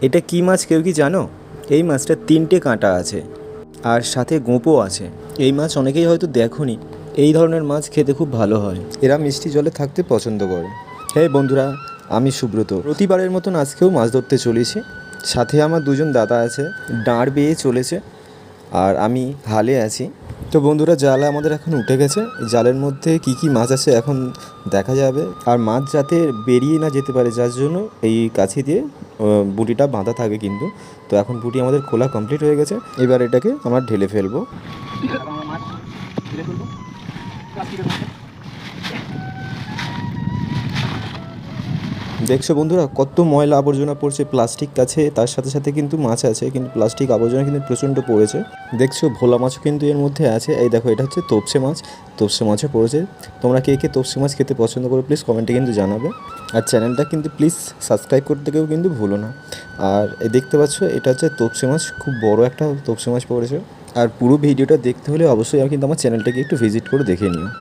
এটা কী মাছ কেউ কি জানো? এই মাছটা 3টে কাঁটা আছে আর সাথে গোঁপও আছে। এই মাছ অনেকেই হয়তো দেখোনি। এই ধরনের মাছ খেতে খুব ভালো হয়। এরা মিষ্টি জলে থাকতে পছন্দ করে। হ্যাঁ বন্ধুরা, আমি সুব্রত। প্রতিবারের মতন আজকেও মাছ ধরতে চলেছি। সাথে আমার দুজন দাদা আছে, দাঁড় বেয়ে চলেছে আর আমি হালে আছি। তো বন্ধুরা, জাল আমাদের এখন উঠে গেছে। জালের মধ্যে কি কি মাছ আছে এখন দেখা যাবে। আর মাছ যাতে বেরিয়ে না যেতে পারে, যার জন্য এই কাছি দিয়ে বুটিটা বাঁধা থাকে কিন্তু। তো এখন বুটি আমাদের খোলা কমপ্লিট হয়ে গেছে। এবার এটাকে আমরা ঢেলে ফেলবো। দেখছো বন্ধুরা, কত ময়লা আবর্জনা পড়ছে প্লাস্টিক কাছে, তার সাথে সাথে কিন্তু মাছ আছে, কিন্তু প্লাস্টিক আবর্জনা কিন্তু প্রচণ্ড পড়েছে। দেখছো ভোলা মাছও কিন্তু এর মধ্যে আছে। এই দেখো, এটা হচ্ছে তোপসে মাছ। তোপসে মাছও পড়েছে। তোমরা কে কে তোপসে মাছ খেতে পছন্দ করো প্লিজ কমেন্টে কিন্তু জানাবে। আর চ্যানেলটা কিন্তু প্লিজ সাবস্ক্রাইব করতে কেউ কিন্তু ভুলো না। আর এই দেখতে পাচ্ছ, এটা হচ্ছে তোপসে মাছ, খুব বড় একটা তোপসে মাছ পড়েছে। আর পুরো ভিডিওটা দেখতে হলে অবশ্যই কিন্তু আমার চ্যানেলটাকে একটু ভিজিট করে দেখে নিও।